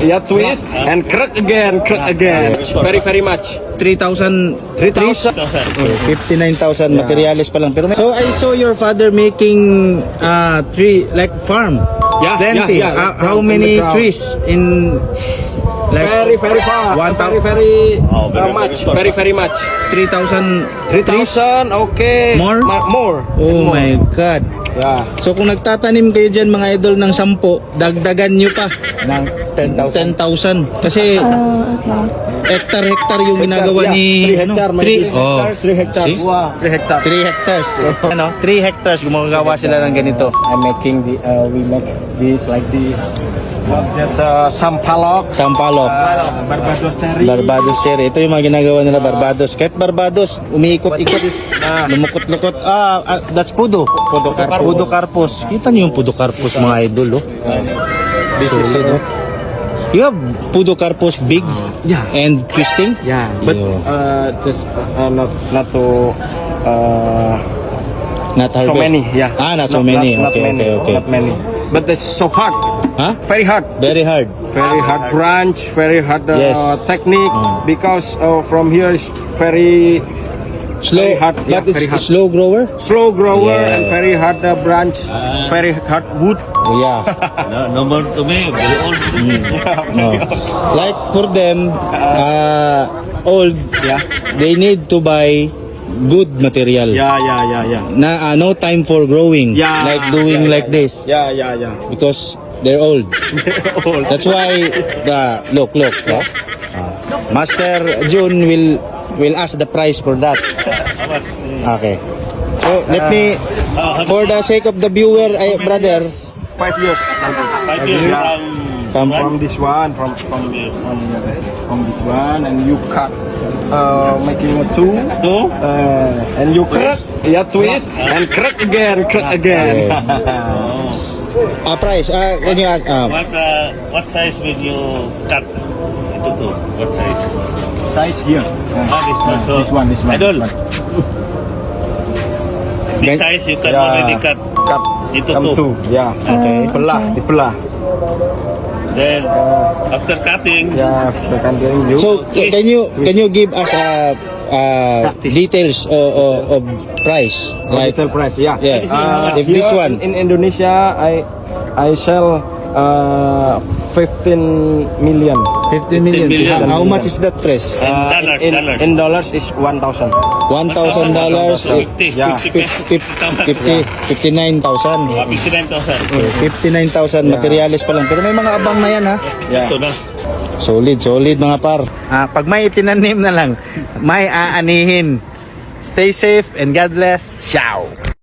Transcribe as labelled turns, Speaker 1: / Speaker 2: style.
Speaker 1: yeah, twist, and crack again, very much.
Speaker 2: 3,000 trees? 59,000
Speaker 1: Yeah.
Speaker 2: materials pa lang. Pero so I saw your father making tree like farm.
Speaker 1: Yeah,
Speaker 2: Plenty.
Speaker 1: yeah, yeah.
Speaker 2: How
Speaker 1: In the
Speaker 2: many
Speaker 1: ground.
Speaker 2: trees in like
Speaker 1: Very far.
Speaker 2: 1,000
Speaker 1: Very much.
Speaker 2: 3,000 trees?
Speaker 1: 3,000, okay.
Speaker 2: More?
Speaker 1: More.
Speaker 2: Oh my God.
Speaker 1: Yeah.
Speaker 2: So kung nagtatanim kayo dyan mga idol ng 10, dagdagan nyo pa
Speaker 1: Ng 10,000.
Speaker 2: 10,000. Kasi hektar-hektar yung ginagawa ni
Speaker 1: 3 hectare,
Speaker 2: ano,
Speaker 1: 3 hectares.
Speaker 2: See?
Speaker 1: Wow, 3 hectares.
Speaker 2: 3 hectares. Ano? 3 hectares gumagawa sila ng ganito.
Speaker 1: I'm making we make this like this. Just sampalok.
Speaker 2: Sampalok.
Speaker 1: Barbados cherry.
Speaker 2: Barbados cherry. Ito yung mga ginagawa nila Barbados. Kahit Barbados, umiikot-ikot, lumukot-lukot. That's pudo. Pudo carpus. Kita niyo yung pudo carpus mga idol, oh.
Speaker 1: This is
Speaker 2: Solid, oh. You have pudo carpus big
Speaker 1: Yeah.
Speaker 2: and twisting?
Speaker 1: Yeah, but just not to
Speaker 2: Not harvest.
Speaker 1: so many. Yeah.
Speaker 2: Not so many.
Speaker 1: Not
Speaker 2: Okay,
Speaker 1: many.
Speaker 2: okay.
Speaker 1: Not many. But it's so hard.
Speaker 2: Huh?
Speaker 1: Very hard.
Speaker 2: Very hard.
Speaker 1: Very hard branch. Very hard
Speaker 2: Yes.
Speaker 1: technique. Because from here is very
Speaker 2: Slow,
Speaker 1: Very hard, yeah,
Speaker 2: but it's
Speaker 1: very hard.
Speaker 2: slow grower?
Speaker 1: slow grower
Speaker 2: Yeah.
Speaker 1: and very hard branch. Very hard wood.
Speaker 2: Yeah.
Speaker 3: No more to me, very old.
Speaker 2: No. Like for them, old,
Speaker 1: Yeah.
Speaker 2: they need to buy good material.
Speaker 1: Yeah.
Speaker 2: Na no time for growing,
Speaker 1: Yeah.
Speaker 2: like doing
Speaker 1: Yeah,
Speaker 2: like this,
Speaker 1: Yeah.
Speaker 2: because they're old.
Speaker 1: Old.
Speaker 2: That's why look. Oh. Master June will ask the price for that. Okay. So let me, for the sake of the viewer, brother,
Speaker 1: 5 years.
Speaker 3: 5 years
Speaker 1: Yeah.
Speaker 3: from
Speaker 1: From this one, from this one, and you cut, making a two, and you crack, yeah, twist, and crack again.
Speaker 2: price. Can you ask?
Speaker 3: what size will you cut? Ito to. What size?
Speaker 1: Size here.
Speaker 3: This one. So,
Speaker 1: This one.
Speaker 3: Idol,
Speaker 1: This one.
Speaker 3: this size you can already cut.
Speaker 1: Cut.
Speaker 3: Ito
Speaker 1: Come
Speaker 3: to.
Speaker 1: two. Yeah.
Speaker 2: Okay.
Speaker 1: Dipelah.
Speaker 3: Then, after cutting,
Speaker 1: Yeah. Continue.
Speaker 2: So can you give us details of price? Like
Speaker 1: Retail price. Yeah.
Speaker 2: Yeah. If this
Speaker 1: here
Speaker 2: one.
Speaker 1: in Indonesia, I sell 15 million.
Speaker 2: 15 million.
Speaker 3: 15 million.
Speaker 2: How much is that price?
Speaker 3: dollars.
Speaker 1: In dollars is 1,000.
Speaker 2: $1,000.
Speaker 3: 50,
Speaker 1: Yeah.
Speaker 2: 59,000.
Speaker 3: 59,000.
Speaker 2: 59,000 materials pa lang. Pero may mga abang na yan, ha?
Speaker 1: Yeah.
Speaker 3: Ito na.
Speaker 2: Solid mga par. Pag may itinanim na lang, may aanihin. Stay safe and God bless. Ciao!